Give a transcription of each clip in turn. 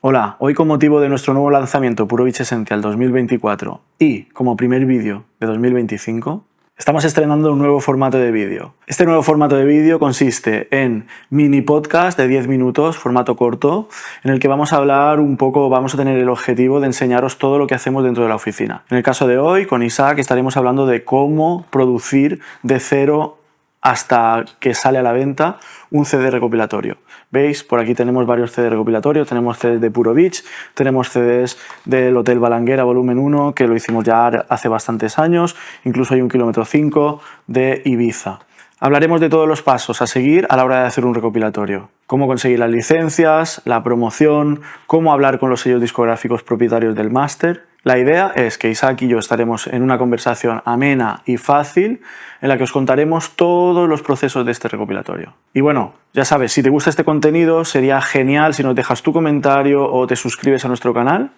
Hola, hoy con motivo de nuestro nuevo lanzamiento Puro Beach Essential 2024 y como primer vídeo de 2025, estamos estrenando un nuevo formato de vídeo. Este nuevo formato de vídeo consiste en mini podcast de 10 minutos, formato corto, en el que vamos a hablar un poco, vamos a tener el objetivo de enseñaros todo lo que hacemos dentro de la oficina. En el caso de hoy, con Isaac, estaremos hablando de cómo producir de cero hasta que sale a la venta un CD recopilatorio. ¿Veis? Por aquí tenemos varios CD recopilatorios, tenemos CDs de Puro Beach, tenemos CDs del Hotel Balanguera Volumen 1, que lo hicimos ya hace bastantes años, incluso hay un kilómetro 5 de Ibiza. Hablaremos de todos los pasos a seguir a la hora de hacer un recopilatorio. Cómo conseguir las licencias, la promoción, cómo hablar con los sellos discográficos propietarios del máster. La idea es que Isaac y yo estaremos en una conversación amena y fácil en la que os contaremos todos los procesos de este recopilatorio. Y bueno, ya sabes, si te gusta este contenido sería genial si nos dejas tu comentario o te suscribes a nuestro canal.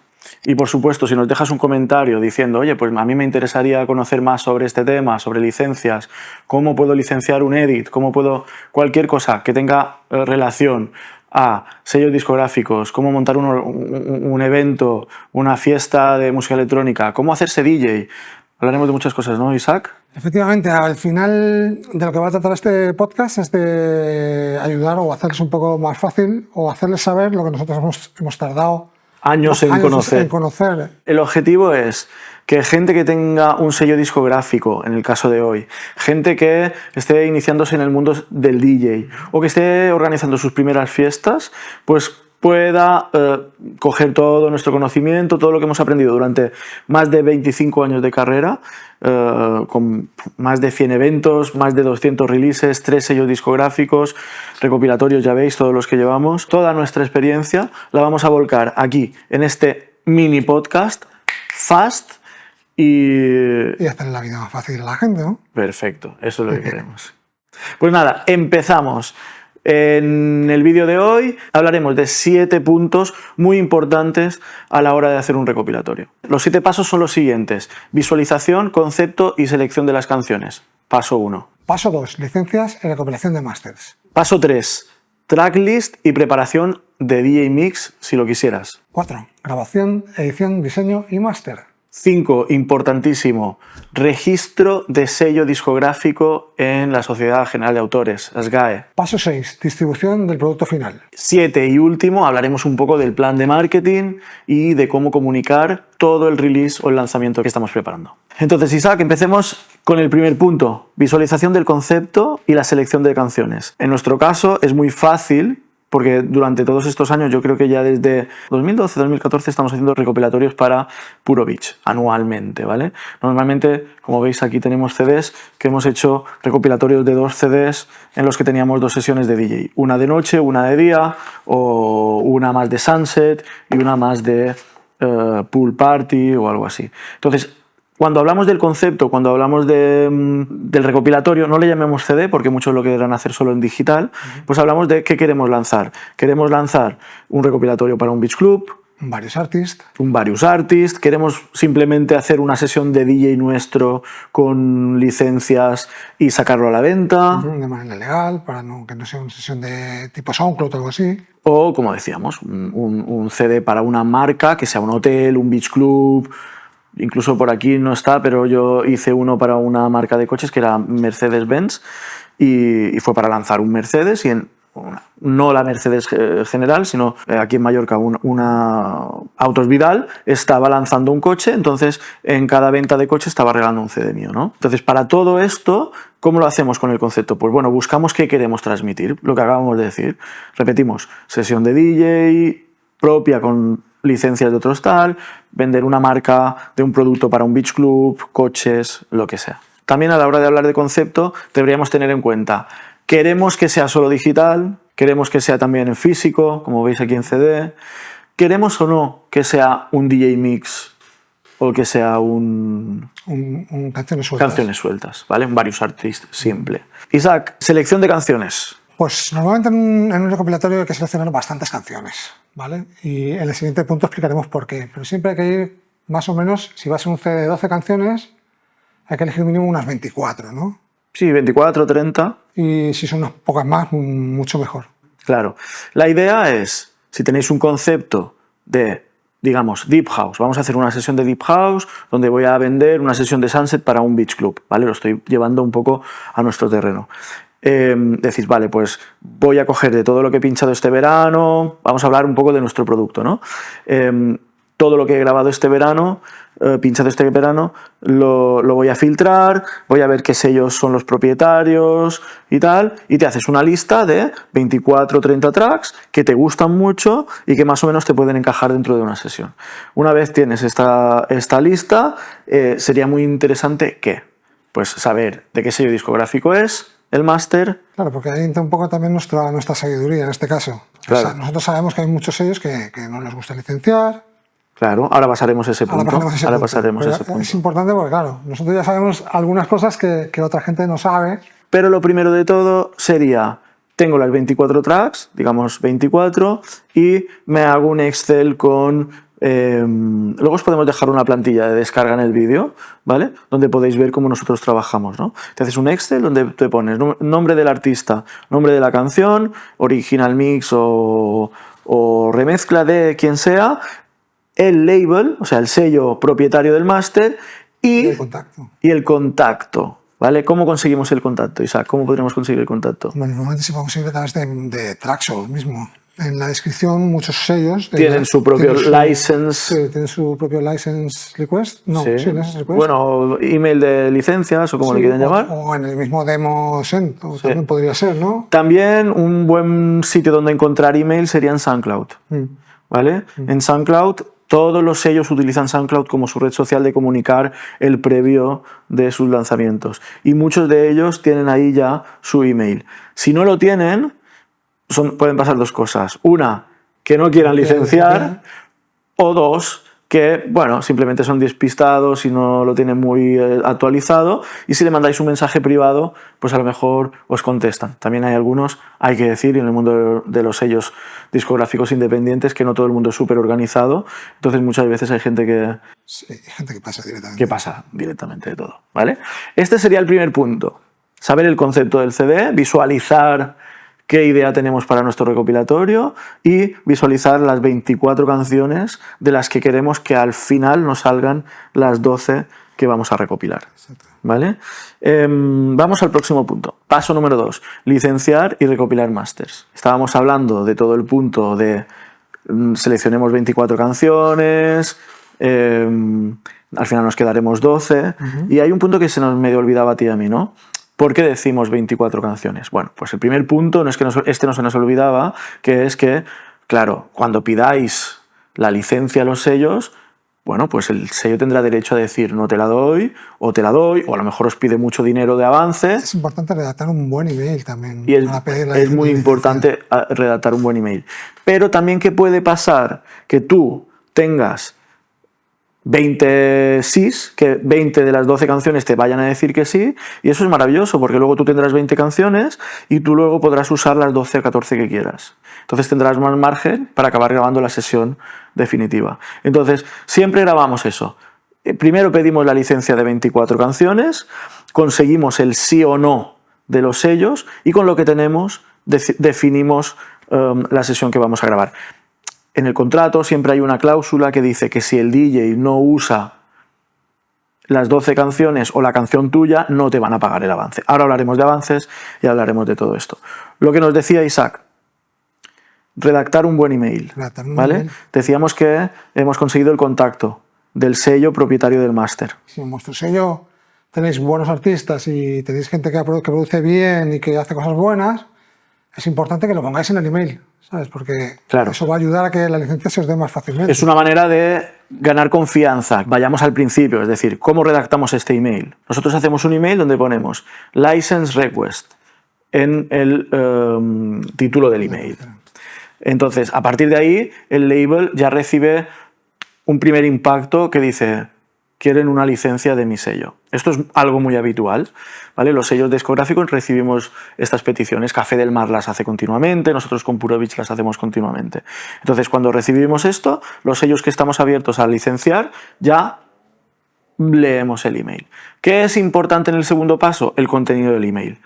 Y por supuesto, si nos dejas un comentario diciendo, oye, pues a mí me interesaría conocer más sobre este tema, sobre licencias, cómo puedo licenciar un edit, cómo puedo cualquier cosa que tenga relación a sellos discográficos, cómo montar un evento, una fiesta de música electrónica, cómo hacerse DJ. Hablaremos de muchas cosas, ¿no, Isaac? Efectivamente, al final de lo que va a tratar este podcast es de ayudar o hacerles un poco más fácil o hacerles saber lo que nosotros hemos tardado años en conocer. El objetivo es que gente que tenga un sello discográfico, en el caso de hoy, gente que esté iniciándose en el mundo del DJ o que esté organizando sus primeras fiestas, pues pueda coger todo nuestro conocimiento, todo lo que hemos aprendido durante más de 25 años de carrera, con más de 100 eventos, más de 200 releases, 3 sellos discográficos, recopilatorios, ya veis, todos los que llevamos. Toda nuestra experiencia la vamos a volcar aquí, en este mini podcast, fast y hacerle la vida más fácil a la gente, ¿no? Perfecto, eso es lo que queremos. Pues nada, empezamos. En el vídeo de hoy hablaremos de 7 puntos muy importantes a la hora de hacer un recopilatorio. Los 7 pasos son los siguientes: visualización, concepto y selección de las canciones. Paso 1. Paso 2. Licencias y recopilación de masters. Paso 3. Tracklist y preparación de DJ Mix si lo quisieras. 4. Grabación, edición, diseño y máster. 5, importantísimo, registro de sello discográfico en la Sociedad General de Autores, SGAE. Paso 6, distribución del producto final. 7 y último, hablaremos un poco del plan de marketing y de cómo comunicar todo el release o el lanzamiento que estamos preparando. Entonces, Isaac, empecemos con el primer punto, visualización del concepto y la selección de canciones. En nuestro caso es muy fácil, porque durante todos estos años, yo creo que ya desde 2012-2014 estamos haciendo recopilatorios para Puro Beach, anualmente, ¿vale? Normalmente, como veis, aquí tenemos CDs que hemos hecho recopilatorios de 2 CDs en los que teníamos 2 sesiones de DJ. Una de noche, una de día, o una más de sunset y una más de pool party o algo así. Entonces, cuando hablamos del concepto, cuando hablamos del recopilatorio, no le llamemos CD porque muchos lo querrán hacer solo en digital, pues hablamos de qué queremos lanzar. Queremos lanzar un recopilatorio para un beach club, various artists, queremos simplemente hacer una sesión de DJ nuestro con licencias y sacarlo a la venta. De manera legal, para que no sea una sesión de tipo SoundCloud o algo así. O, como decíamos, un CD para una marca, que sea un hotel, un beach club. Incluso por aquí no está, pero yo hice uno para una marca de coches que era Mercedes-Benz y fue para lanzar un Mercedes y no la Mercedes general, sino aquí en Mallorca una Autos Vidal estaba lanzando un coche, entonces en cada venta de coche estaba regalando un CD mío, ¿no? Entonces, para todo esto, ¿cómo lo hacemos con el concepto? Pues bueno, buscamos qué queremos transmitir, lo que acabamos de decir. Repetimos, sesión de DJ propia con licencias de otros tal, vender una marca de un producto para un beach club, coches, lo que sea. También a la hora de hablar de concepto deberíamos tener en cuenta, queremos que sea solo digital, queremos que sea también en físico, como veis aquí en CD, queremos o no que sea un DJ mix o que sea canciones sueltas, ¿vale? Varios artistas, simple. Isaac, selección de canciones. Pues normalmente en un recopilatorio hay que seleccionar bastantes canciones, ¿vale? Y en el siguiente punto explicaremos por qué. Pero siempre hay que ir más o menos, si va a ser un CD de 12 canciones, hay que elegir mínimo unas 24, ¿no? Sí, 24, 30. Y si son unas pocas más, mucho mejor. Claro. La idea es, si tenéis un concepto de, digamos, Deep House. Vamos a hacer una sesión de Deep House donde voy a vender una sesión de Sunset para un beach club, ¿vale? Lo estoy llevando un poco a nuestro terreno. Decís, vale, pues voy a coger de todo lo que he pinchado este verano, vamos a hablar un poco de nuestro producto, ¿no? Todo lo que he grabado este verano, pinchado este verano, lo voy a filtrar, voy a ver qué sellos son los propietarios y tal, y te haces una lista de 24 o 30 tracks que te gustan mucho y que más o menos te pueden encajar dentro de una sesión. Una vez tienes esta lista, sería muy interesante pues saber de qué sello discográfico es el máster. Claro, porque ahí entra un poco también nuestra sabiduría en este caso. Claro. O sea, nosotros sabemos que hay muchos sellos que no les gusta licenciar. Claro, ahora pasaremos ese punto. Es importante porque, claro, nosotros ya sabemos algunas cosas que otra gente no sabe. Pero lo primero de todo sería, tengo las 24 tracks, digamos 24, y me hago un Excel con... luego os podemos dejar una plantilla de descarga en el vídeo, ¿vale? Donde podéis ver cómo nosotros trabajamos, ¿no? Te haces un Excel donde te pones nombre del artista, nombre de la canción, original mix o remezcla de quien sea, el label, o sea, el sello propietario del máster y el contacto. ¿Vale? ¿Cómo conseguimos el contacto, Isaac? ¿Cómo podríamos conseguir el contacto? Bueno, normalmente se puede conseguir a través de Traxsource mismo. En la descripción muchos sellos tienen su propio license. Sí, tienen su propio license request. No, sí, license request. Bueno, email de licencias o como le quieren llamar. O en el mismo demo send, también podría ser, ¿no? También un buen sitio donde encontrar email sería en SoundCloud. ¿Vale? En SoundCloud todos los sellos utilizan SoundCloud como su red social de comunicar el previo de sus lanzamientos. Y muchos de ellos tienen ahí ya su email. Si no lo tienen, pueden pasar dos cosas. Una, que no quieran licenciar, o dos, que bueno, simplemente son despistados y no lo tienen muy actualizado, y si le mandáis un mensaje privado, pues a lo mejor os contestan. También hay algunos, hay que decir, en el mundo de los sellos discográficos independientes, que no todo el mundo es súper organizado, entonces muchas veces hay gente que... Sí, hay gente que pasa directamente. Que pasa directamente de todo, ¿vale? Este sería el primer punto. Saber el concepto del CD, visualizar qué idea tenemos para nuestro recopilatorio y visualizar las 24 canciones de las que queremos que al final nos salgan las 12 que vamos a recopilar. ¿Vale? Vamos al próximo punto. Paso número 2. Licenciar y recopilar masters. Estábamos hablando de todo el punto de seleccionemos 24 canciones, al final nos quedaremos 12 y hay un punto que se nos medio olvidaba a ti y a mí, ¿no? ¿Por qué decimos 24 canciones? Bueno, pues el primer punto, no es que este no se nos olvidaba, que es que, claro, cuando pidáis la licencia a los sellos, bueno, pues el sello tendrá derecho a decir no te la doy, o te la doy, o a lo mejor os pide mucho dinero de avance. Es importante redactar un buen email también. Y es muy importante redactar un buen email. Pero también, ¿qué puede pasar? Que tú tengas 20 sís, que 20 de las 12 canciones te vayan a decir que sí, y eso es maravilloso, porque luego tú tendrás 20 canciones y tú luego podrás usar las 12 o 14 que quieras. Entonces tendrás más margen para acabar grabando la sesión definitiva. Entonces, siempre grabamos eso. Primero pedimos la licencia de 24 canciones, conseguimos el sí o no de los sellos y con lo que tenemos definimos la sesión que vamos a grabar. En el contrato siempre hay una cláusula que dice que si el DJ no usa las 12 canciones o la canción tuya, no te van a pagar el avance. Ahora hablaremos de avances y hablaremos de todo esto. Lo que nos decía Isaac, redactar un buen email, ¿vale? Decíamos que hemos conseguido el contacto del sello propietario del máster. Si en vuestro sello tenéis buenos artistas y tenéis gente que produce bien y que hace cosas buenas, es importante que lo pongáis en el email, ¿sabes? Porque eso va a ayudar a que la licencia se os dé más fácilmente. Es una manera de ganar confianza. Vayamos al principio, es decir, ¿cómo redactamos este email? Nosotros hacemos un email donde ponemos license request en el título del email. Entonces, a partir de ahí, el label ya recibe un primer impacto que dice: quieren una licencia de mi sello. Esto es algo muy habitual, ¿vale? Los sellos discográficos recibimos estas peticiones. Café del Mar las hace continuamente, nosotros con Puro Beach las hacemos continuamente. Entonces, cuando recibimos esto, los sellos que estamos abiertos a licenciar, ya leemos el email. ¿Qué es importante en el segundo paso? El contenido del email.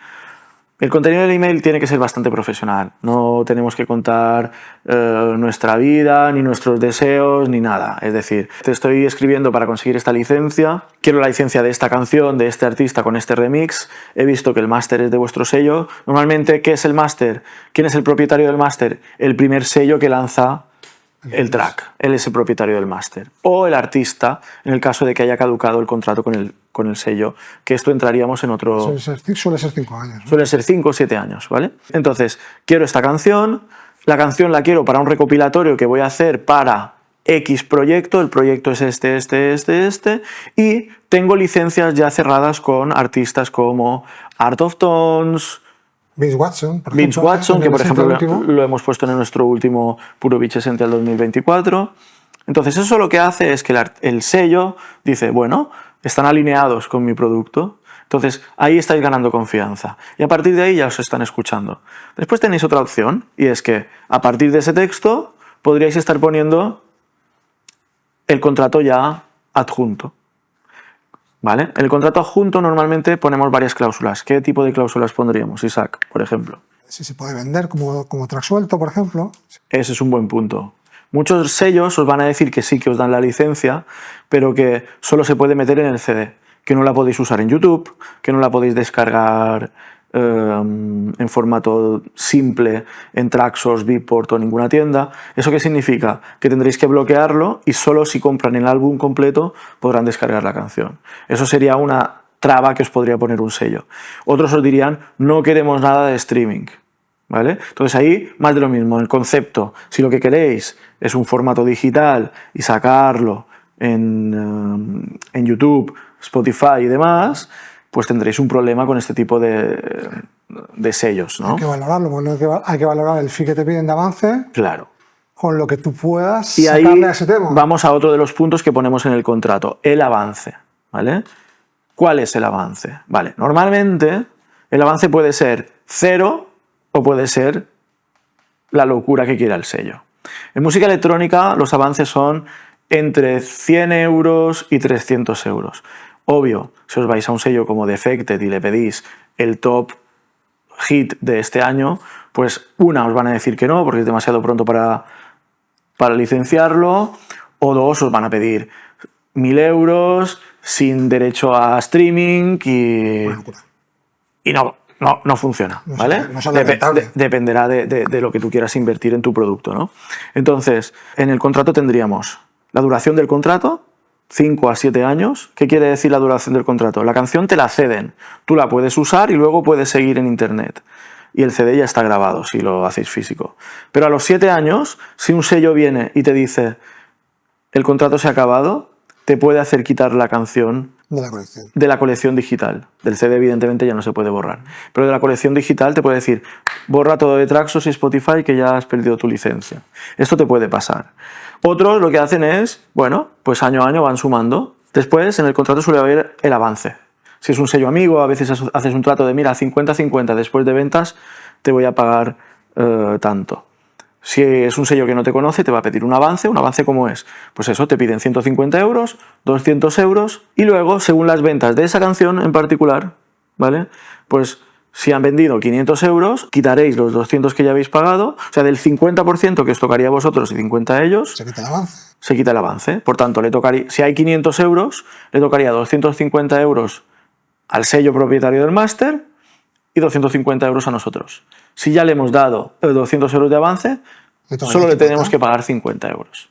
El contenido del email tiene que ser bastante profesional. No tenemos que contar nuestra vida, ni nuestros deseos, ni nada. Es decir, te estoy escribiendo para conseguir esta licencia, quiero la licencia de esta canción, de este artista con este remix, he visto que el máster es de vuestro sello. Normalmente, ¿qué es el máster? ¿Quién es el propietario del máster? El primer sello que lanza el track. Él es el propietario del máster. O el artista, en el caso de que haya caducado el contrato con el sello, que esto entraríamos en otro... Suele ser 5 años, ¿no? Suele ser 5 o 7 años, ¿vale? Entonces, quiero esta canción, la canción la quiero para un recopilatorio que voy a hacer para X proyecto, el proyecto es este, y tengo licencias ya cerradas con artistas como Art of Tones, Vince Watson, por Vince ejemplo, Watson, que por ejemplo último. lo hemos puesto en nuestro último Puro Beach Essential 2024. Entonces eso lo que hace es que el sello dice, bueno, están alineados con mi producto, entonces ahí estáis ganando confianza. Y a partir de ahí ya os están escuchando. Después tenéis otra opción, y es que a partir de ese texto podríais estar poniendo el contrato ya adjunto. ¿Vale? En el contrato adjunto normalmente ponemos varias cláusulas. ¿Qué tipo de cláusulas pondríamos, Isaac, por ejemplo? Si se puede vender como track suelto, por ejemplo. Ese es un buen punto. Muchos sellos os van a decir que sí que os dan la licencia, pero que solo se puede meter en el CD, que no la podéis usar en YouTube, que no la podéis descargar en formato simple en Traxsource, Beatport o ninguna tienda. ¿Eso qué significa? Que tendréis que bloquearlo y solo si compran el álbum completo podrán descargar la canción. Eso sería una traba que os podría poner un sello. Otros os dirían, no queremos nada de streaming. ¿Vale? Entonces ahí más de lo mismo, el concepto. Si lo que queréis es un formato digital y sacarlo en YouTube, Spotify y demás, pues tendréis un problema con este tipo de sellos, ¿no? Hay que valorarlo, porque hay que valorar el fee que te piden de avance. Claro. Con lo que tú puedas y ahí sacarle a ese tema. Vamos a otro de los puntos que ponemos en el contrato, el avance, ¿vale? ¿Cuál es el avance? Vale, normalmente el avance puede ser 0 o puede ser la locura que quiera el sello. En música electrónica los avances son entre 100 euros y 300 euros. Obvio, si os vais a un sello como Defected y le pedís el top hit de este año, pues una os van a decir que no, porque es demasiado pronto para licenciarlo, o dos os van a pedir 1.000 euros sin derecho a streaming y no funciona, ¿vale? No sale rentable. Dependerá de lo que tú quieras invertir en tu producto, ¿no? Entonces, en el contrato tendríamos la duración del contrato, 5 a 7 años. ¿Qué quiere decir la duración del contrato? La canción te la ceden, tú la puedes usar y luego puedes seguir en internet. Y el CD ya está grabado si lo hacéis físico. Pero a los 7 años, si un sello viene y te dice el contrato se ha acabado, te puede hacer quitar la canción de la colección digital. Del CD evidentemente ya no se puede borrar. Pero de la colección digital te puede decir borra todo de Traxsource y Spotify que ya has perdido tu licencia. Esto te puede pasar. Otros lo que hacen es, bueno, pues año a año van sumando. Después en el contrato suele haber el avance. Si es un sello amigo, a veces haces un trato de mira, 50-50, después de ventas te voy a pagar tanto. Si es un sello que no te conoce, te va a pedir un avance. ¿Un avance cómo es? Pues eso, te piden 150 euros, 200 euros y luego, según las ventas de esa canción en particular, ¿vale? Pues si han vendido 500 euros, quitaréis los 200 que ya habéis pagado, o sea, del 50% que os tocaría a vosotros y 50 a ellos, se quita el avance. Se quita el avance. Por tanto, le tocaría, si hay 500 euros, le tocaría 250 euros al sello propietario del máster y 250 euros a nosotros. Si ya le hemos dado 200 euros de avance, solo le tenemos que pagar 50 euros.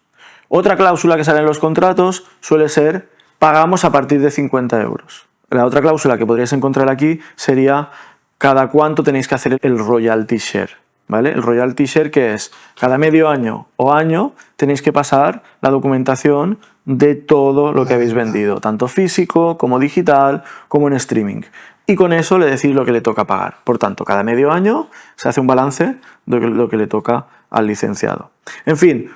Otra cláusula que sale en los contratos suele ser pagamos a partir de 50 euros. La otra cláusula que podríais encontrar aquí sería cada cuánto tenéis que hacer el royalty share, ¿vale? El royalty share, que es cada medio año o año tenéis que pasar la documentación de todo lo que habéis vendido, tanto físico como digital como en streaming. Y con eso le decís lo que le toca pagar. Por tanto, cada medio año se hace un balance de lo que le toca al licenciado. En fin,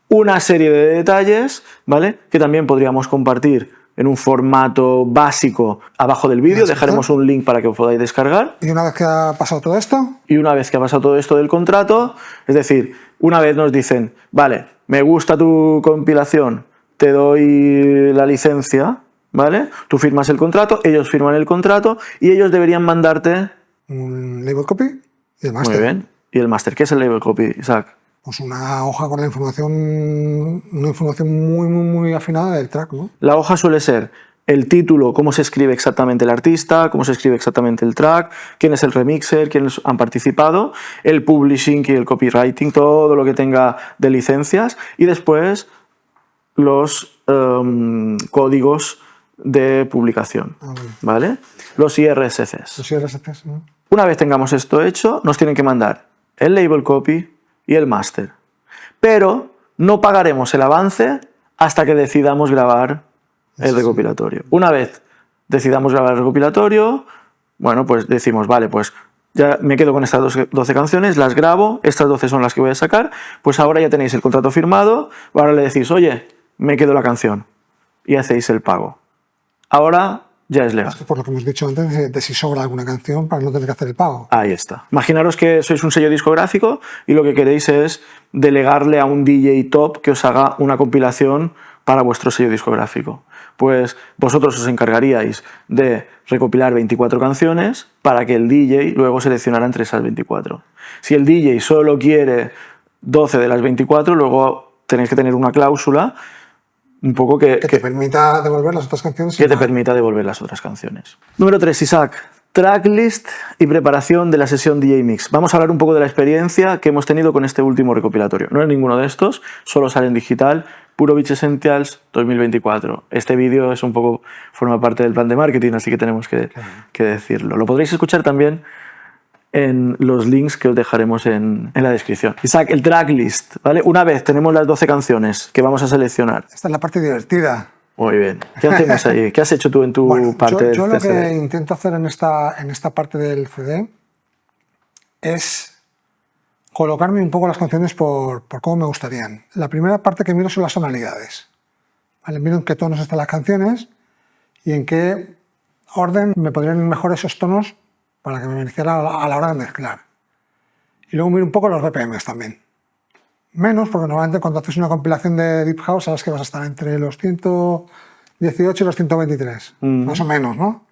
una serie de detalles, ¿vale?, que también podríamos compartir en un formato básico abajo del vídeo. Dejaremos un link para que os podáis descargar. ¿Y una vez que ha pasado todo esto? Y una vez que ha pasado todo esto del contrato, es decir, una vez nos dicen, vale, me gusta tu compilación, te doy la licencia, ¿vale? Tú firmas el contrato, ellos firman el contrato y ellos deberían mandarte un label copy y el Muy master. bien. ¿Y el master? ¿Qué es el label copy, Isaac? Pues una hoja con una información muy afinada del track, ¿no? La hoja suele ser el título, cómo se escribe exactamente el artista, cómo se escribe exactamente el track, quién es el remixer, quiénes han participado, el publishing y el copywriting, todo lo que tenga de licencias, y después los códigos de publicación, ¿vale? Los IRSCs. Los IRSCs, ¿no? Una vez tengamos esto hecho, nos tienen que mandar el label copy y el master. Pero no pagaremos el avance hasta que decidamos grabar el recopilatorio. Una vez decidamos grabar el recopilatorio, bueno, pues decimos, vale, pues ya me quedo con estas 12 canciones, las grabo, estas 12 son las que voy a sacar, pues ahora ya tenéis el contrato firmado, ahora le decís, oye, me quedo la canción, y hacéis el pago. Ahora ya es legal. Esto por lo que hemos dicho antes de si sobra alguna canción para no tener que hacer el pago. Ahí está. Imaginaros que sois un sello discográfico y lo que queréis es delegarle a un DJ top que os haga una compilación para vuestro sello discográfico. Pues vosotros os encargaríais de recopilar 24 canciones para que el DJ luego seleccionara entre esas 24. Si el DJ solo quiere 12 de las 24, luego tenéis que tener una cláusula un poco que te permita devolver las otras canciones. Que te permita devolver las otras canciones. Número 3, Isaac. Tracklist y preparación de la sesión DJ Mix. Vamos a hablar un poco de la experiencia que hemos tenido con este último recopilatorio. No es ninguno de estos, solo sale en digital. Puro Beach Essentials 2024. Este vídeo es un poco, forma parte del plan de marketing, así que tenemos que decirlo. Lo podréis escuchar también en los links que os dejaremos en la descripción. Isaac, el tracklist, ¿vale? Una vez tenemos las 12 canciones que vamos a seleccionar. Esta es la parte divertida. Muy bien. ¿Qué hacemos ahí? ¿Qué has hecho tú en tu parte yo del lo que CD? intento hacer en esta parte del CD es colocarme un poco las canciones por cómo me gustarían. La primera parte que miro son las tonalidades. ¿Vale? Miro en qué tonos están las canciones y en qué orden me podrían ir mejor esos tonos para que me beneficiara a la hora de mezclar. Y luego miro un poco los BPMs también. Menos, porque normalmente cuando haces una compilación de Deep House sabes que vas a estar entre los 118 y los 123, más o menos, ¿no?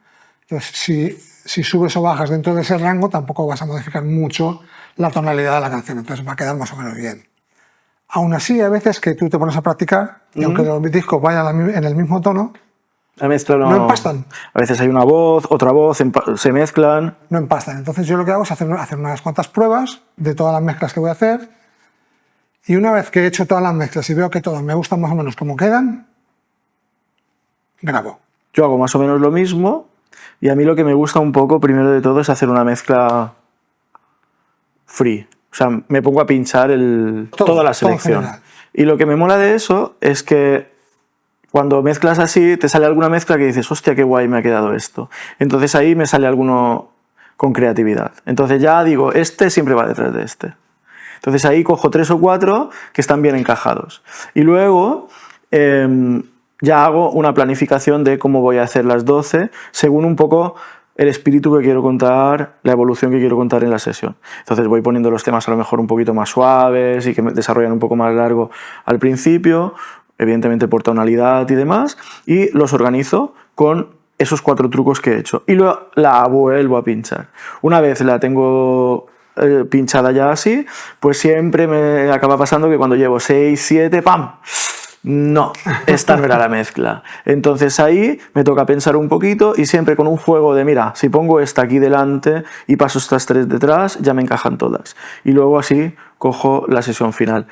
Entonces, si subes o bajas dentro de ese rango, tampoco vas a modificar mucho la tonalidad de la canción, entonces va a quedar más o menos bien. Aún así, hay veces que tú te pones a practicar y aunque los discos vayan en el mismo tono, La mezcla no empastan. A veces hay una voz, otra voz, se mezclan. No empastan. Entonces yo lo que hago es hacer unas cuantas pruebas de todas las mezclas que voy a hacer y una vez que he hecho todas las mezclas y veo que todas me gustan más o menos como quedan, grabo. Yo hago más o menos lo mismo y a mí lo que me gusta un poco, primero de todo, es hacer una mezcla free. O sea, me pongo a pinchar toda la selección. Y lo que me mola de eso es que cuando mezclas así, te sale alguna mezcla que dices, hostia, qué guay me ha quedado esto. Entonces ahí me sale alguno con creatividad. Entonces ya digo, este siempre va detrás de este. Entonces ahí cojo 3 o 4 que están bien encajados. Y luego ya hago una planificación de cómo voy a hacer las 12 según un poco el espíritu que quiero contar, la evolución que quiero contar en la sesión. Entonces voy poniendo los temas a lo mejor un poquito más suaves y que me desarrollan un poco más largo al principio, evidentemente por tonalidad y demás, y los organizo con esos 4 trucos que he hecho. Y luego la vuelvo a pinchar. Una vez la tengo pinchada ya así, pues siempre me acaba pasando que cuando llevo 6, 7, ¡pam! No, esta no era la mezcla. Entonces ahí me toca pensar un poquito y siempre con un juego de, mira, si pongo esta aquí delante y paso estas 3 detrás, ya me encajan todas. Y luego así cojo la sesión final.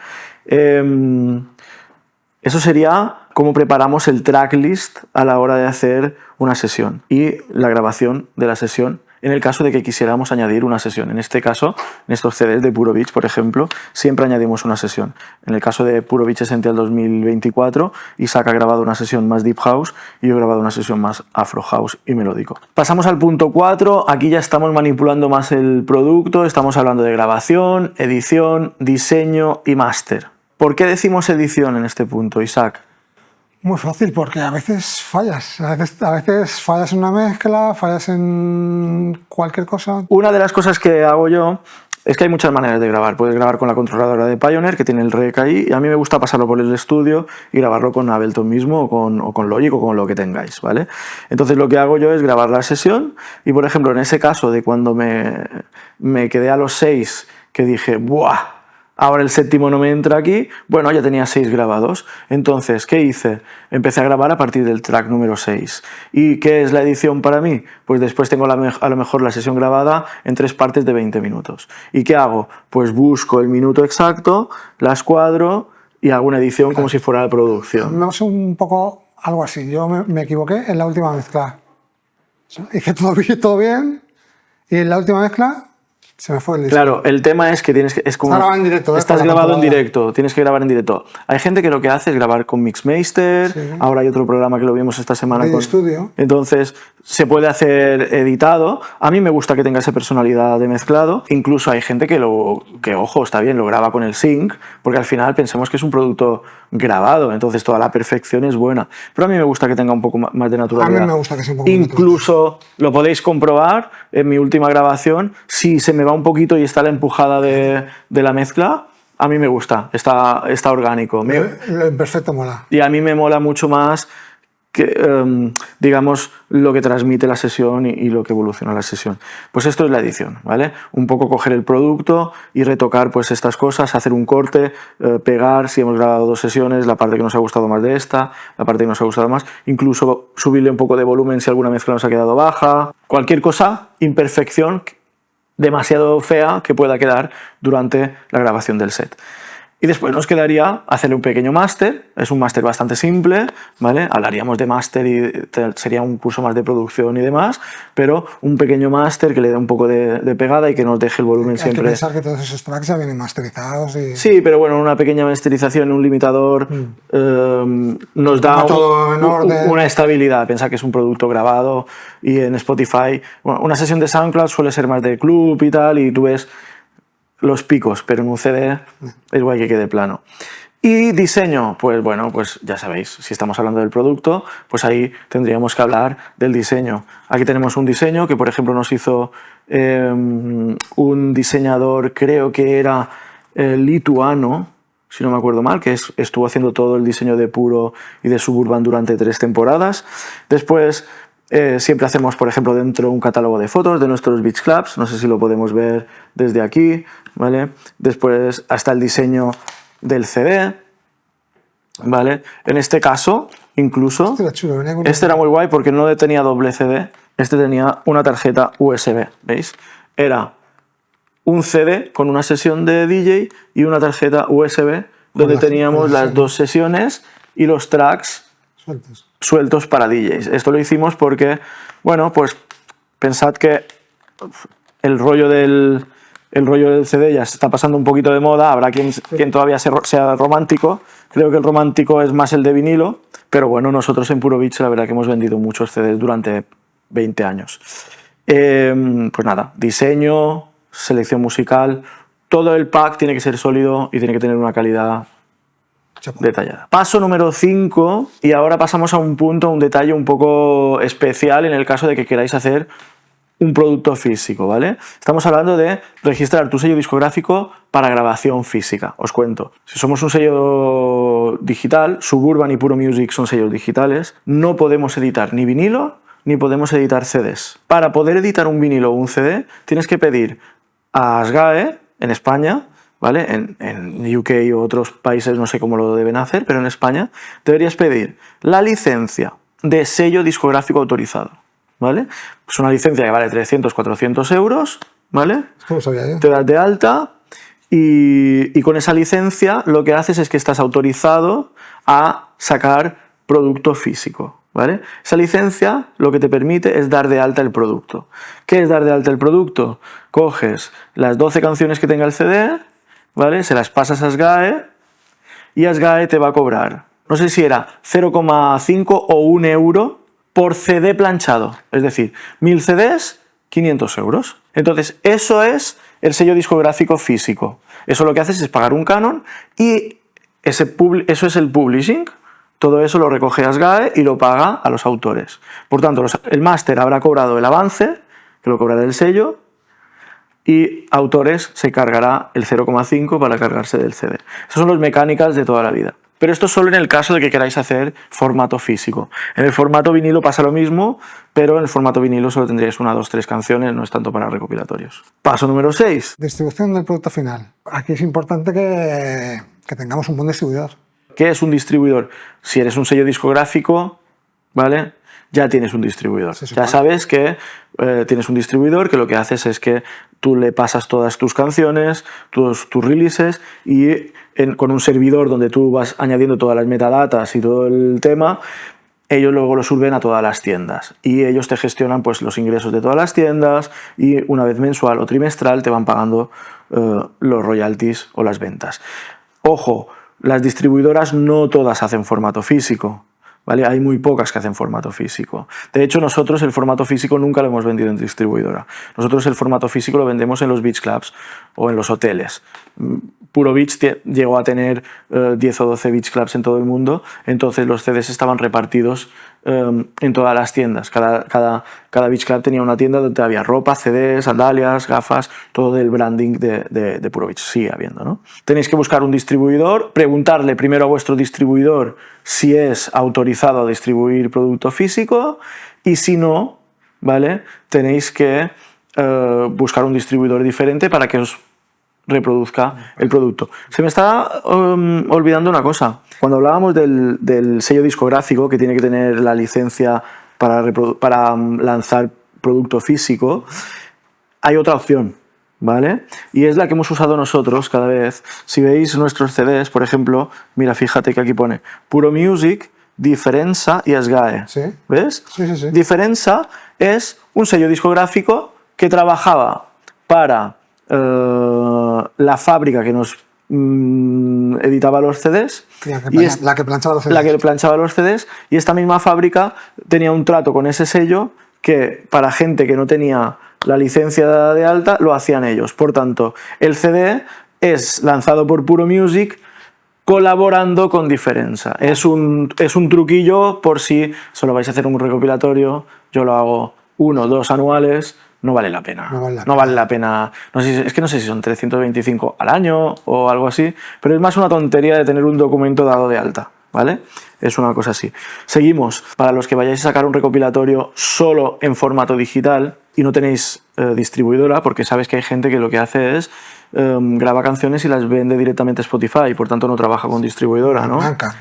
Eso sería cómo preparamos el tracklist a la hora de hacer una sesión y la grabación de la sesión en el caso de que quisiéramos añadir una sesión. En este caso, en estos CDs de Puro Beach, por ejemplo, siempre añadimos una sesión. En el caso de Puro Beach Essential 2024, Isaac ha grabado una sesión más Deep House y yo he grabado una sesión más Afro House y melódico. Pasamos al punto 4. Aquí ya estamos manipulando más el producto. Estamos hablando de grabación, edición, diseño y máster. ¿Por qué decimos edición en este punto, Isaac? Muy fácil, porque a veces fallas. A veces fallas en una mezcla, fallas en cualquier cosa. Una de las cosas que hago yo Es que hay muchas maneras de grabar. Puedes grabar con la controladora de Pioneer, que tiene el rec ahí, y a mí me gusta pasarlo por el estudio y grabarlo con Ableton mismo o con Logic o con lo que tengáis, ¿vale? Entonces lo que hago yo es grabar la sesión y, por ejemplo, en ese caso de cuando me quedé a los 6, que dije, ¡buah! Ahora el séptimo no me entra aquí, bueno, ya tenía 6 grabados. Entonces, ¿qué hice? Empecé a grabar a partir del track número 6. ¿Y qué es la edición para mí? Pues después tengo a lo mejor la sesión grabada en 3 partes de 20 minutos. ¿Y qué hago? Pues busco el minuto exacto, la escuadro y hago una edición como si fuera de producción. Me pasó un poco algo así. Yo me equivoqué en la última mezcla. Hice todo bien y en la última mezcla se me fue el disco. Claro, el tema es que es como... Está grabado en directo, estás grabado en directo, tienes que grabar en directo. Hay gente que lo que hace es grabar con Mixmaster, Sí. ahora hay otro programa que lo vimos esta semana Medio con... Studio. Entonces, se puede hacer editado. A mí me gusta que tenga esa personalidad de mezclado. Incluso hay gente que ojo, está bien, lo graba con el sync, porque al final pensemos que es un producto grabado, entonces toda la perfección es buena. Pero a mí me gusta que tenga un poco más de naturalidad. A mí me gusta que sea un poco más Incluso lo podéis comprobar en mi última grabación, si se me va un poquito y está la empujada de la mezcla, a mí me gusta, está orgánico. En perfecto mola. Y a mí me mola mucho más que, digamos, lo que transmite la sesión y lo que evoluciona la sesión. Pues esto es la edición, ¿vale? Un poco coger el producto y retocar pues estas cosas, hacer un corte, pegar, si hemos grabado 2 sesiones, la parte que nos ha gustado más de esta, la parte que nos ha gustado más, incluso subirle un poco de volumen si alguna mezcla nos ha quedado baja, cualquier cosa, imperfección demasiado fea que pueda quedar durante la grabación del set. Y después nos quedaría hacerle un pequeño máster, es un máster bastante simple, ¿vale? Hablaríamos de máster y sería un curso más de producción y demás, pero un pequeño máster que le dé un poco de pegada y que nos deje el volumen siempre. Hay que pensar que todos esos tracks ya vienen masterizados y... Sí, pero bueno, una pequeña masterización, un limitador, nos da una estabilidad. Pensar que es un producto grabado y en Spotify, bueno, una sesión de SoundCloud suele ser más de club y tal, y tú ves los picos, pero en un CD es guay que quede plano. Y diseño, pues bueno, pues ya sabéis, si estamos hablando del producto, pues ahí tendríamos que hablar del diseño. Aquí tenemos un diseño que, por ejemplo, nos hizo un diseñador, creo que era lituano, si no me acuerdo mal, que estuvo haciendo todo el diseño de Puro y de Suburban durante 3 temporadas. Después siempre hacemos, por ejemplo, dentro un catálogo de fotos de nuestros Beach Clubs, no sé si lo podemos ver desde aquí, ¿vale? Después hasta el diseño del CD, ¿vale? En este caso, incluso, este era muy guay porque no tenía doble CD, este tenía una tarjeta USB, ¿veis? Era un CD con una sesión de DJ y una tarjeta USB donde teníamos las 2 sesiones y los tracks sueltos para DJs. Esto lo hicimos porque, bueno, pues pensad que el rollo del CD ya se está pasando un poquito de moda, habrá quien todavía sea romántico, creo que el romántico es más el de vinilo, pero bueno, nosotros en Puro Beats la verdad que hemos vendido muchos CDs durante 20 años. Pues nada, diseño, selección musical, todo el pack tiene que ser sólido y tiene que tener una calidad detallada. Paso número 5, y ahora pasamos a un punto, un detalle un poco especial en el caso de que queráis hacer un producto físico, ¿vale? Estamos hablando de registrar tu sello discográfico para grabación física. Os cuento, si somos un sello digital, Suburban y Puro Music son sellos digitales, no podemos editar ni vinilo ni podemos editar CDs. Para poder editar un vinilo o un CD, tienes que pedir a SGAE, en España, ¿vale? En UK o otros países no sé cómo lo deben hacer, pero en España deberías pedir la licencia de sello discográfico autorizado, ¿vale? Es una licencia que vale 300, 400 euros, ¿vale? Esto lo sabía yo. Te das de alta y con esa licencia lo que haces es que estás autorizado a sacar producto físico, ¿vale? Esa licencia lo que te permite es dar de alta el producto. ¿Qué es dar de alta el producto? Coges las 12 canciones que tenga el CD, ¿vale? Se las pasas a SGAE y SGAE te va a cobrar, no sé si era 0,5 o 1 euro por CD planchado, es decir, 1000 CDs, 500 euros. Entonces, eso es el sello discográfico físico. Eso lo que haces es pagar un canon y eso es el publishing. Todo eso lo recoge SGAE y lo paga a los autores. Por tanto, el máster habrá cobrado el avance, que lo cobrará el sello, y autores se cargará el 0,5 para cargarse del CD. Esas son las mecánicas de toda la vida. Pero esto es solo en el caso de que queráis hacer formato físico. En el formato vinilo pasa lo mismo, pero en el formato vinilo solo tendríais 1, 2, 3 canciones, no es tanto para recopilatorios. Paso número 6. Distribución del producto final. Aquí es importante que tengamos un buen distribuidor. ¿Qué es un distribuidor? Si eres un sello discográfico, ¿vale? Ya tienes un distribuidor. Ya sabes que tienes un distribuidor que lo que haces es que tú le pasas todas tus canciones, tus releases y con un servidor donde tú vas añadiendo todas las metadatas y todo el tema, ellos luego lo suben a todas las tiendas y ellos te gestionan pues, los ingresos de todas las tiendas y una vez mensual o trimestral te van pagando los royalties o las ventas. Ojo, las distribuidoras no todas hacen formato físico. ¿Vale? Hay muy pocas que hacen formato físico. De hecho, nosotros el formato físico nunca lo hemos vendido en distribuidora. Nosotros el formato físico lo vendemos en los beach clubs o en los hoteles. Puro Beach llegó a tener 10 o 12 beach clubs en todo el mundo, entonces los CDs estaban repartidos en todas las tiendas. Cada beach club tenía una tienda donde había ropa, CDs, sandalias, gafas, todo del branding de Puro Beach. Sigue habiendo, ¿no? Tenéis que buscar un distribuidor, preguntarle primero a vuestro distribuidor si es autorizado a distribuir producto físico y si no, ¿vale? Tenéis que buscar un distribuidor diferente para que os reproduzca el producto. Se me está olvidando una cosa. Cuando hablábamos del sello discográfico que tiene que tener la licencia para lanzar producto físico, hay otra opción, ¿vale? Y es la que hemos usado nosotros cada vez. Si veis nuestros CDs, por ejemplo, mira, fíjate que aquí pone Puro Music, Diferença y SGAE. ¿Sí? ¿Ves? Sí. Diferença es un sello discográfico que trabajaba para la fábrica que nos editaba los CDs. La que planchaba los CDs. La que planchaba los CDs. Y esta misma fábrica tenía un trato con ese sello que para gente que no tenía la licencia de alta lo hacían ellos. Por tanto, el CD es lanzado por Puro Music colaborando con Diferença. Es un truquillo por si solo vais a hacer un recopilatorio, yo lo hago 1 o 2 anuales. No vale la pena. No vale la pena. No sé, es que no sé si son 325 al año o algo así, pero es más una tontería de tener un documento dado de alta, ¿vale? Es una cosa así. Seguimos. Para los que vayáis a sacar un recopilatorio solo en formato digital y no tenéis distribuidora, porque sabes que hay gente que lo que hace es graba canciones y las vende directamente a Spotify y por tanto no trabaja con distribuidora, ¿no? Bandcamp,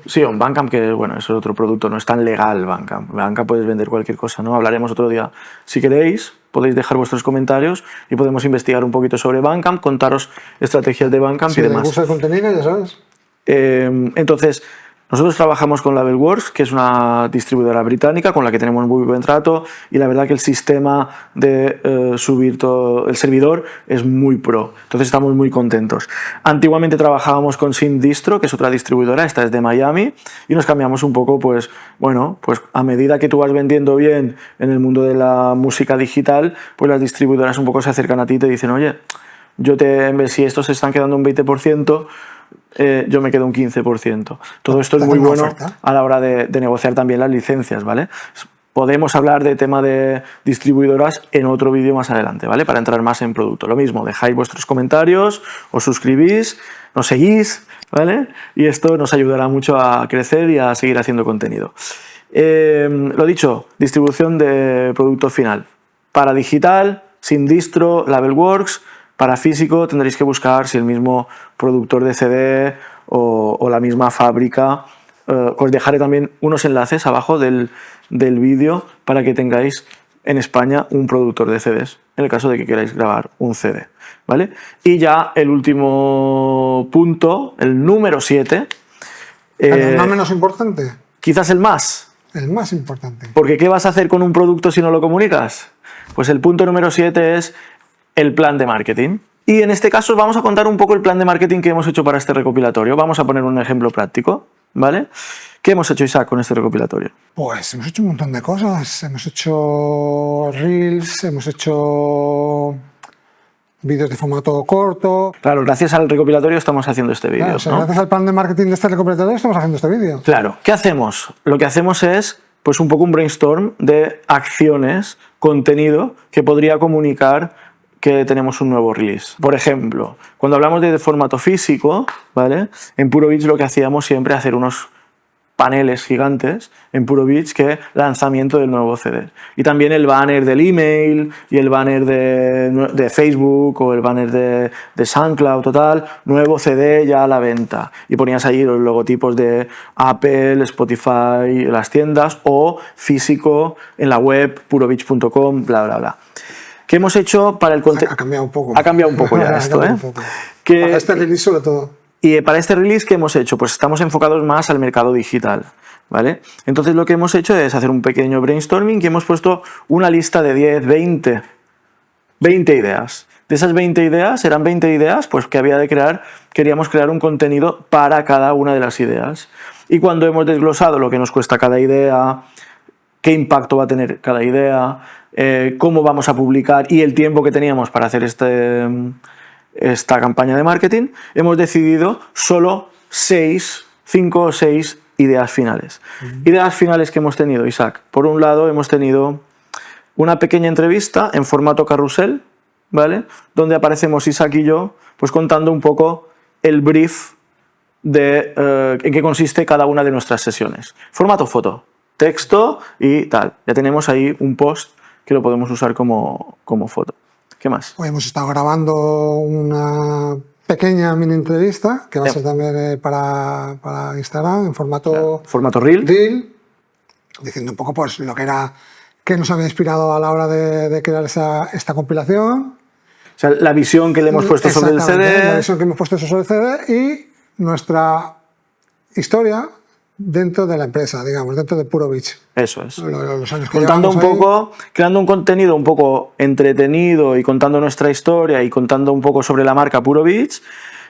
sí, un Bandcamp que, bueno, es otro producto, no es tan legal Bandcamp. Bandcamp puedes vender cualquier cosa, ¿no? Hablaremos otro día. Si queréis, podéis dejar vuestros comentarios y podemos investigar un poquito sobre Bandcamp, contaros estrategias de Bandcamp y demás. Si les gusta el contenido, ya sabes. Entonces, nosotros trabajamos con Labelworks, que es una distribuidora británica con la que tenemos muy buen trato y la verdad que el sistema de subir todo el servidor es muy pro. Entonces estamos muy contentos. Antiguamente trabajábamos con SynthDistro, que es otra distribuidora, esta es de Miami, y nos cambiamos un poco, pues bueno, pues a medida que tú vas vendiendo bien en el mundo de la música digital, pues las distribuidoras un poco se acercan a ti y te dicen, oye, si estos se están quedando un 20%, yo me quedo un 15%. Todo esto es muy bueno a la hora de negociar también las licencias, ¿vale? Podemos hablar de tema de distribuidoras en otro vídeo más adelante, ¿vale? Para entrar más en producto. Lo mismo, dejáis vuestros comentarios, os suscribís, nos seguís, ¿vale? Y esto nos ayudará mucho a crecer y a seguir haciendo contenido. Lo dicho, distribución de producto final. Para digital, SynthDistro, Labelworks. Para físico tendréis que buscar si el mismo productor de CD o la misma fábrica. Os dejaré también unos enlaces abajo del vídeo para que tengáis en España un productor de CDs, en el caso de que queráis grabar un CD, ¿vale? Y ya el último punto, el número 7. ¿No menos importante? Quizás el más. El más importante. Porque ¿qué vas a hacer con un producto si no lo comunicas? Pues el punto número 7 es el plan de marketing. Y en este caso os vamos a contar un poco el plan de marketing que hemos hecho para este recopilatorio. Vamos a poner un ejemplo práctico, ¿vale? ¿Qué hemos hecho, Isaac, con este recopilatorio? Pues hemos hecho un montón de cosas. Hemos hecho reels, hemos hecho vídeos de formato corto. Claro, gracias al recopilatorio estamos haciendo este vídeo. Claro, o sea, ¿no? Gracias al plan de marketing de este recopilatorio estamos haciendo este vídeo. Claro, ¿qué hacemos? Lo que hacemos es pues un poco un brainstorm de acciones, contenido que podría comunicar que tenemos un nuevo release. Por ejemplo, cuando hablamos de formato físico, ¿vale? En Puro Beats lo que hacíamos siempre es hacer unos paneles gigantes en Puro Beats que lanzamiento del nuevo CD. Y también el banner del email y el banner de Facebook o el banner de SoundCloud, total, nuevo CD ya a la venta. Y ponías ahí los logotipos de Apple, Spotify, las tiendas o físico en la web purobeats.com, bla, bla, bla. ¿Qué hemos hecho para el contenido? Ha cambiado un poco. Ha cambiado un poco ya esto, ¿eh? Para este release sobre todo. Y para este release, ¿qué hemos hecho? Pues estamos enfocados más al mercado digital, ¿vale? Entonces lo que hemos hecho es hacer un pequeño brainstorming y hemos puesto una lista de 10, 20 ideas. De esas 20 ideas, eran 20 ideas pues que queríamos crear un contenido para cada una de las ideas. Y cuando hemos desglosado lo que nos cuesta cada idea, qué impacto va a tener cada idea, cómo vamos a publicar y el tiempo que teníamos para hacer esta campaña de marketing, hemos decidido solo 5 o 6 ideas finales. Ideas finales que hemos tenido, Isaac. Por un lado, hemos tenido una pequeña entrevista en formato carrusel, ¿vale? Donde aparecemos Isaac y yo, pues contando un poco el brief de en qué consiste cada una de nuestras sesiones. Formato foto, texto y tal. Ya tenemos ahí un post que lo podemos usar como foto. ¿Qué más? Hoy hemos estado grabando una pequeña mini entrevista que va a ser también para Instagram en formato Reel, diciendo un poco pues lo que era, que nos había inspirado a la hora de crear esta compilación. O sea, la visión que le hemos puesto sobre el CD. La visión que hemos puesto sobre el CD y nuestra historia dentro de la empresa, digamos, dentro de Puro Beats. Eso es. Los años que contando un poco, creando un contenido un poco entretenido y contando nuestra historia y contando un poco sobre la marca Puro Beats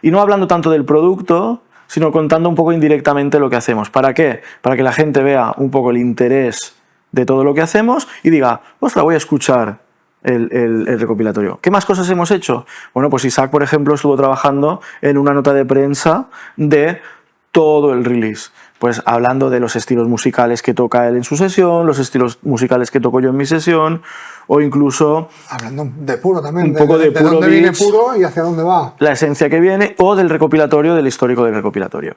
y no hablando tanto del producto, sino contando un poco indirectamente lo que hacemos. ¿Para qué? Para que la gente vea un poco el interés de todo lo que hacemos y diga, ostras, voy a escuchar el recopilatorio. ¿Qué más cosas hemos hecho? Bueno, pues Isaac, por ejemplo, estuvo trabajando en una nota de prensa de todo el release, pues hablando de los estilos musicales que toca él en su sesión, los estilos musicales que toco yo en mi sesión, o incluso hablando de Puro también, un poco de Puro dónde viene Puro y hacia dónde va, la esencia que viene, o del recopilatorio, del histórico del recopilatorio.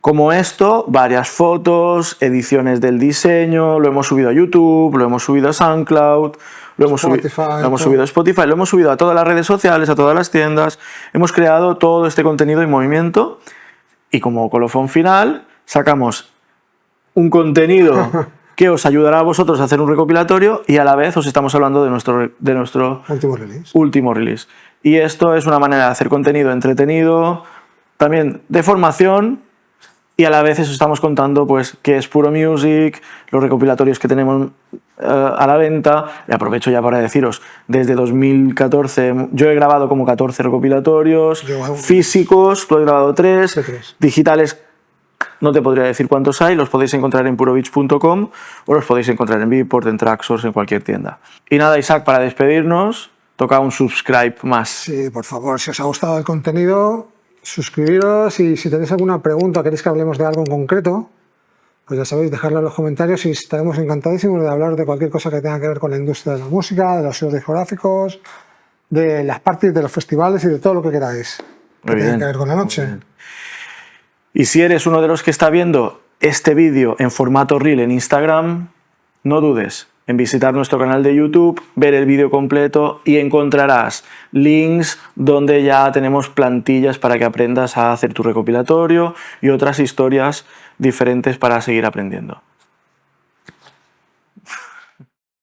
Como esto, varias fotos, ediciones del diseño, lo hemos subido a YouTube, lo hemos subido a SoundCloud, lo hemos subido a Spotify, lo hemos subido a todas las redes sociales, a todas las tiendas. Hemos creado todo este contenido en movimiento y como colofón final sacamos un contenido que os ayudará a vosotros a hacer un recopilatorio y a la vez os estamos hablando de nuestro último release. Y esto es una manera de hacer contenido entretenido, también de formación, y a la vez os estamos contando pues qué es Puro Music, los recopilatorios que tenemos a la venta. Y aprovecho ya para deciros, desde 2014 yo he grabado como 14 recopilatorios físicos, tú has grabado 3, digitales no te podría decir cuántos hay, los podéis encontrar en purobeats.com o los podéis encontrar en Beatport, en Traxsource, en cualquier tienda. Y nada, Isaac, para despedirnos, toca un subscribe más. Sí, por favor, si os ha gustado el contenido, suscribiros y si tenéis alguna pregunta o queréis que hablemos de algo en concreto, pues ya sabéis, dejadlo en los comentarios y estaremos encantadísimos de hablar de cualquier cosa que tenga que ver con la industria de la música, de los sellos discográficos, de las parties, de los festivales y de todo lo que queráis que tenga que ver con la noche. Y si eres uno de los que está viendo este vídeo en formato Reel en Instagram, no dudes en visitar nuestro canal de YouTube, ver el vídeo completo y encontrarás links donde ya tenemos plantillas para que aprendas a hacer tu recopilatorio y otras historias diferentes para seguir aprendiendo.